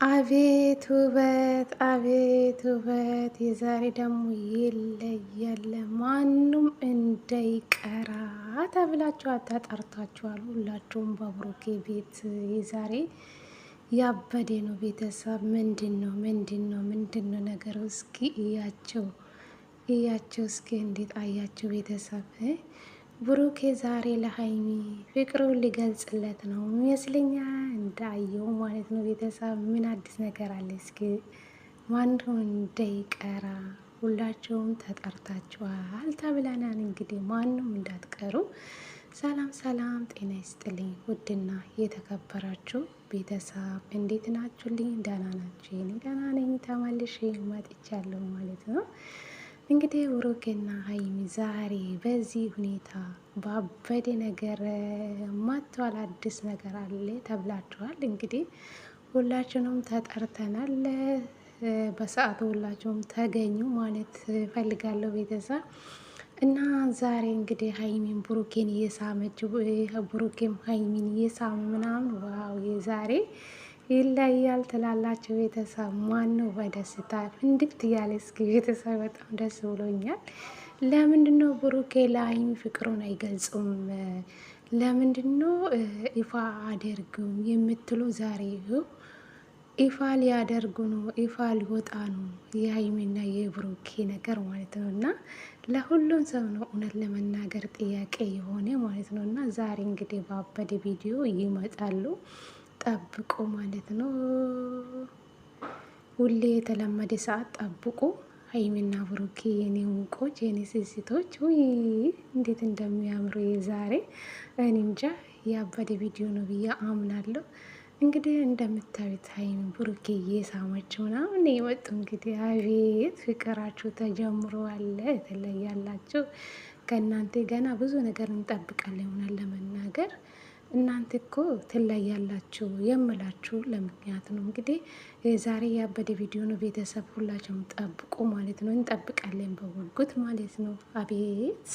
አቤት ውበት አቤት ውበት! የዛሬ ደግሞ ይለያል። ማንም እንዳይቀራ ተብላችሁ ተጠርታችኋል። ሁላችሁም በብሩኬ ቤት የዛሬ ያበደ ነው። ቤተሰብ ምንድን ነው ነገሩ? እስኪ እያቸው እስኪ እንዴት አያቸው ቤተሰብ? ብሩኬ ዛሬ ለሀይሚ ፍቅሩን ሊገልጽለት ነው ይመስለኛል። እንዳየው ማለት ነው። ቤተሰብ ምን አዲስ ነገር አለ? እስኪ ማንም እንዳይቀራ ሁላቸውም ተጠርታችኋል ተብለናል። እንግዲህ ማንም እንዳትቀሩ። ሰላም ሰላም፣ ጤና ይስጥልኝ ውድና የተከበራችሁ ቤተሰብ እንዴት ናችሁልኝ? ደህና ናችሁ? እኔ ደህና ነኝ። ተመልሼ መጥቻለሁ ማለት ነው። እንግዲህ ብሩኬና ሀይሚ ዛሬ በዚህ ሁኔታ ባበደ ነገር መጥቷል። አዲስ ነገር አለ ተብላችኋል። እንግዲህ ሁላችንም ተጠርተናል። በሰዓቱ ሁላችሁም ተገኙ ማለት ፈልጋለሁ ቤተሰብ እና ዛሬ እንግዲህ ሀይሚን ብሩኬን እየሳመች ብሩኬም ሀይሚን እየሳሙ ምናምን ዋው! የዛሬ ይለያል ትላላችሁ ቤተሰብ። ማን ነው በደስታ እንድት እያለ? እስኪ ቤተሰብ በጣም ደስ ብሎኛል። ለምንድን ነው ብሩኬ ለሀይሚ ፍቅሩን አይገልጹም? ለምንድን ነው ይፋ አደርጉም የምትሉ? ዛሬ ይፋ ሊያደርጉ ነው፣ ይፋ ሊወጣ ነው የሀይሚና የብሩኬ ነገር ማለት ነው። እና ለሁሉም ሰው ነው እውነት ለመናገር ጥያቄ የሆነ ማለት ነው። እና ዛሬ እንግዲህ ባበደ ቪዲዮ ይመጣሉ፣ ጠብቁ ማለት ነው። ሁሌ የተለመደ ሰዓት ጠብቁ። ሀይሚና ብሩኬ የኔ ውቆች፣ የኔ ስስቶች፣ ውይ እንዴት እንደሚያምሩ የዛሬ እኔ እንጃ ያበደ ቪዲዮ ነው ብዬ አምናለሁ። እንግዲህ እንደምታዩት ሀይሚ ብሩኬ እየሳማችሁ ምናምን የመጡ እንግዲህ አቤት ፍቅራችሁ ተጀምሯል። የተለያላችሁ ከእናንተ ገና ብዙ ነገር እንጠብቃለን ይሆናል ለመናገር። እናንተ እኮ ትለያላችሁ የምላችሁ ለምክንያት ነው። እንግዲህ ዛሬ ያበደ ቪዲዮ ነው ቤተሰብ፣ ሁላችሁም ጠብቁ ማለት ነው። እንጠብቃለን በጉጉት ማለት ነው። አቤት